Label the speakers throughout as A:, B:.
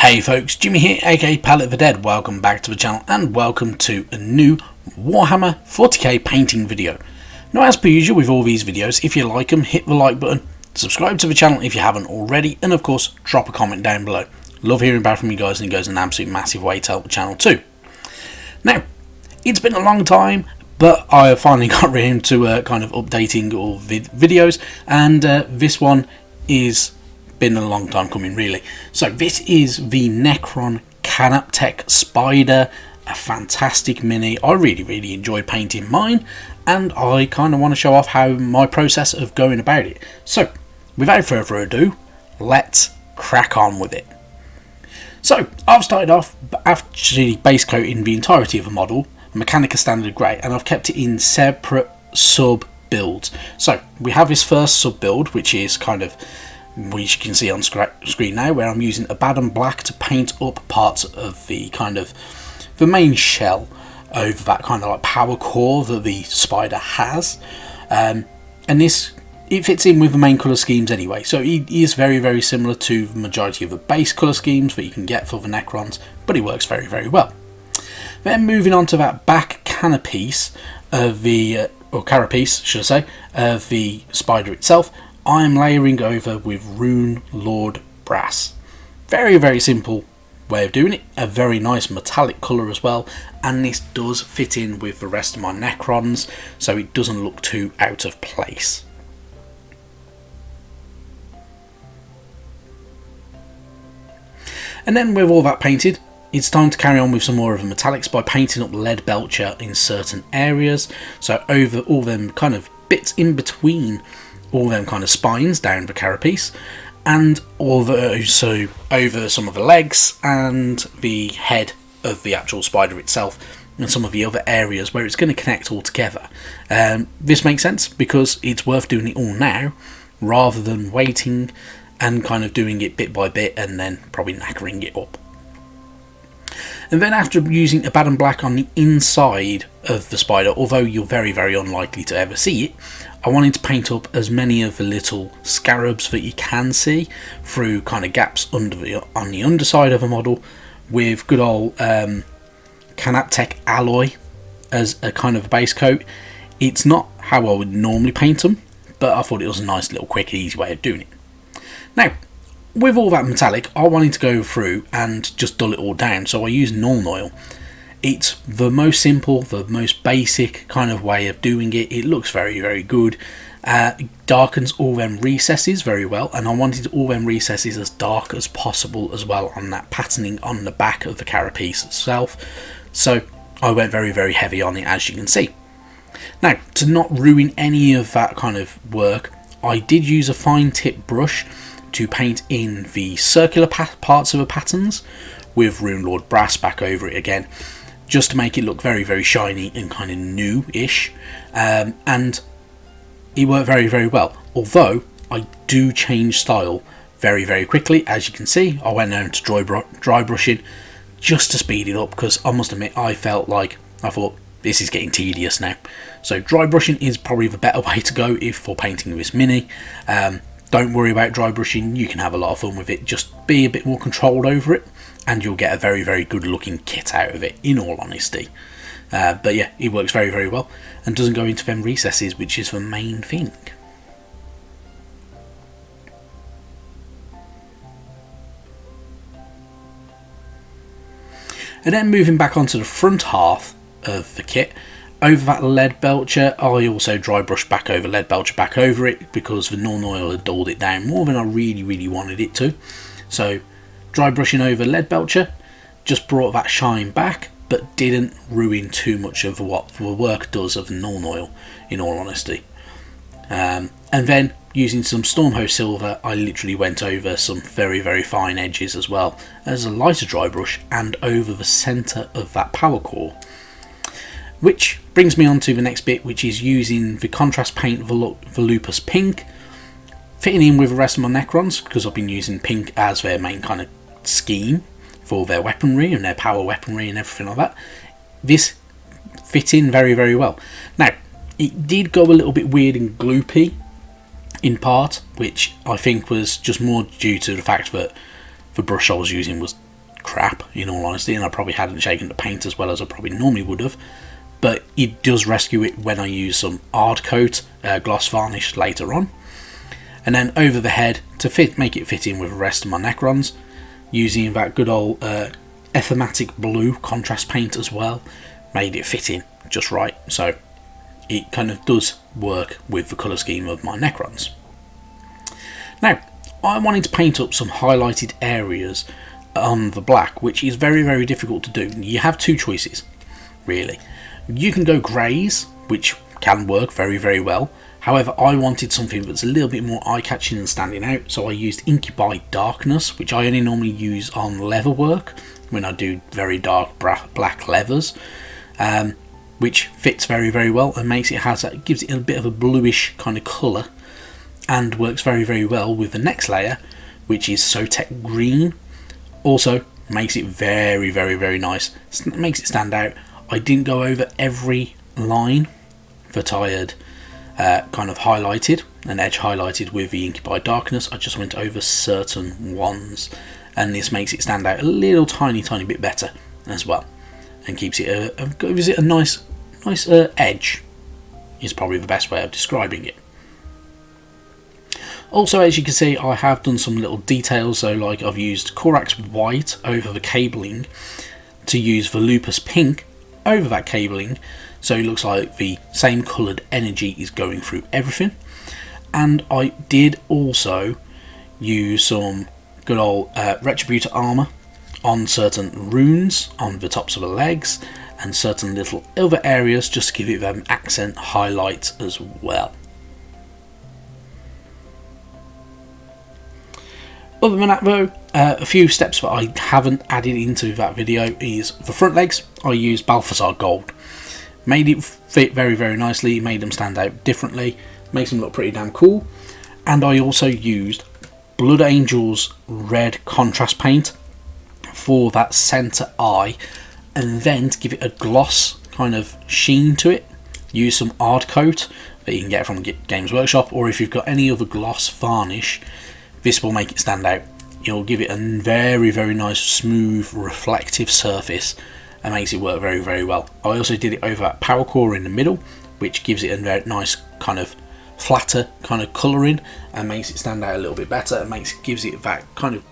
A: Hey folks, Jimmy here, aka Palette of the Dead. Welcome back to the channel and welcome to a new Warhammer 40k painting video. Now, as per usual with all these videos, if you like them, hit the like button, subscribe to the channel if you haven't already, and of course drop a comment down below. Love hearing back from you guys, and it goes an absolute massive way to help the channel too. Now, it's been a long time, but I have finally got around to kind of updating all videos, and this one is been a long time coming really. So this is the Necron Canoptek Spyder, a fantastic mini. I really enjoyed painting mine, and I kind of want to show off how my process of going about it. So without further ado, let's crack on with it. So I've started off actually base coating the entirety of the model Mechanica Standard Grey, and I've kept it in separate sub builds. So we have this first sub build, which is kind of, which you can see on screen now, where I'm using Abaddon Black to paint up parts of the kind of the main shell over that kind of like power core that the Spider has, and this, it fits in with the main colour schemes anyway, so it is very similar to the majority of the base colour schemes that you can get for the Necrons, but it works very well. Then moving on to that back canopies of the or carapace should I say, of the Spider itself, I am layering over with Rune Lord Brass. Very simple way of doing it, a very nice metallic colour as well, and this does fit in with the rest of my Necrons, so it doesn't look too out of place. And then with all that painted, it's time to carry on with some more of the metallics by painting up Lead Belcher in certain areas, so over all them kind of bits in between all them kind of spines down the carapace, and also over some of the legs and the head of the actual Spider itself, and some of the other areas where it's going to connect all together. This makes sense because it's worth doing it all now rather than waiting and kind of doing it bit by bit and then probably knackering it up. And then after using Abaddon Black on the inside of the Spider, although you're very unlikely to ever see it, I wanted to paint up as many of the little scarabs that you can see through kind of gaps on the underside of a model with good old Canoptek alloy as a kind of base coat. It's not how I would normally paint them, but I thought it was a nice little quick easy way of doing it. Now, with all that metallic, I wanted to go through and just dull it all down, so I used Nuln Oil. It's the most simple, the most basic kind of way of doing it. It looks very good. It darkens all them recesses very well, and I wanted all them recesses as dark as possible as well on that patterning on the back of the carapace itself. So I went very heavy on it, as you can see. Now, to not ruin any of that kind of work, I did use a fine tip brush to paint in the circular parts of the patterns with Rune Lord Brass back over it again, just to make it look very shiny and kind of new-ish, and it worked very well, although I do change style very quickly. As you can see, I went down to dry brushing just to speed it up, because I must admit I thought this is getting tedious now, so dry brushing is probably the better way to go if for painting this mini. Don't worry about dry brushing, you can have a lot of fun with it, just be a bit more controlled over it and you'll get a very good looking kit out of it, in all honesty. But yeah, it works very well and doesn't go into them recesses, which is the main thing. And then moving back onto the front half of the kit, over that Lead Belcher, I also dry brushed back over Lead Belcher back over it because the Nuln Oil had dulled it down more than I really wanted it to. So dry brushing over Lead Belcher just brought that shine back, but didn't ruin too much of what the work does of the Nuln Oil, in all honesty. And then using some Stormhost Silver, I literally went over some very fine edges as well as a lighter dry brush and over the centre of that power core. Which brings me on to the next bit, which is using the contrast paint Volupus Pink, fitting in with the rest of my Necrons, because I've been using pink as their main kind of scheme for their weaponry and their power weaponry and everything like that. This fit in very well. Now, it did go a little bit weird and gloopy in part, which I think was just more due to the fact that the brush I was using was crap, in all honesty, and I probably hadn't shaken the paint as well as I probably normally would have, but it does rescue it when I use some hard coat gloss varnish later on. And then over the head, to make it fit in with the rest of my Necrons, using that good old Ethematic blue contrast paint as well, made it fit in just right, so it kind of does work with the colour scheme of my Necrons. Now, I wanted to paint up some highlighted areas on the black, which is very, very difficult to do. You have two choices, really. You can go greys, which can work very, very well. However, I wanted something that's a little bit more eye-catching and standing out, so I used Inky Darkness, which I only normally use on leather work when I do very dark black leathers, which fits very, very well and gives it a bit of a bluish kind of colour, and works very, very well with the next layer, which is Sotek Green. Also makes it very, very, very nice. Makes it stand out. I didn't go over every line that I had kind of highlighted and edge highlighted with the Inky Darkness. I just went over certain ones, and this makes it stand out a little tiny bit better as well, and gives it a nice edge, is probably the best way of describing it. Also, as you can see, I have done some little details, so like I've used Corax White over the cabling to use the Lupus Pink over that cabling, so it looks like the same coloured energy is going through everything. And I did also use some good old Retributor armour on certain runes on the tops of the legs and certain little other areas, just to give it an accent highlight as well. Other than that though, a few steps that I haven't added into that video is the front legs. I used Balthasar Gold. Made it fit very, very nicely, made them stand out differently, makes them look pretty damn cool. And I also used Blood Angel's red contrast paint for that centre eye, and then to give it a gloss kind of sheen to it, use some hard coat that you can get from Games Workshop, or if you've got any other gloss varnish, this will make it stand out. You'll give it a very, very nice smooth reflective surface and makes it work very, very well. I also did it over at Power Core in the middle, which gives it a very nice kind of flatter kind of colouring and makes it stand out a little bit better, and gives it that kind of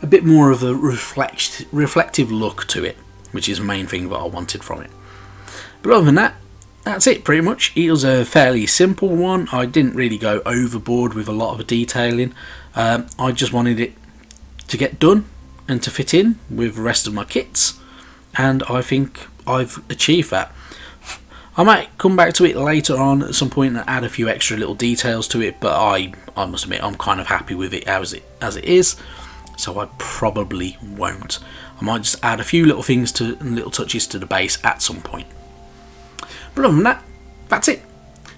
A: a bit more of a reflective look to it, which is the main thing that I wanted from it. But other than that, that's it pretty much. It was a fairly simple one. I didn't really go overboard with a lot of the detailing. I just wanted it to get done and to fit in with the rest of my kits, and I think I've achieved that. I might come back to it later on at some point and add a few extra little details to it, but I must admit I'm kind of happy with it as it is, so I probably won't. I might just add a few little things and little touches to the base at some point. But other than that, that's it.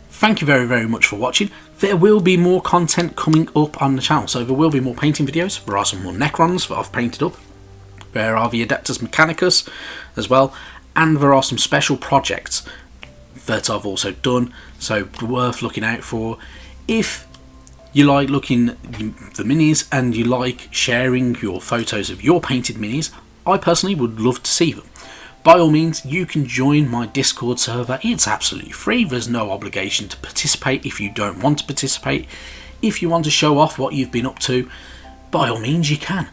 A: Thank you very, very much for watching. There will be more content coming up on the channel, so there will be more painting videos. There are some more Necrons that I've painted up. There are the Adeptus Mechanicus as well, and there are some special projects that I've also done, so worth looking out for. If you like looking at the minis and you like sharing your photos of your painted minis, I personally would love to see them. By all means, you can join my Discord server. It's absolutely free. There's no obligation to participate if you don't want to participate. If you want to show off what you've been up to, by all means you can.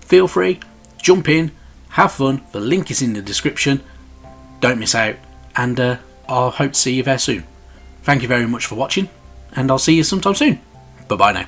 A: Feel free, jump in, have fun. The link is in the description. Don't miss out, and I'll hope to see you there soon. Thank you very much for watching, and I'll see you sometime soon. Bye bye now.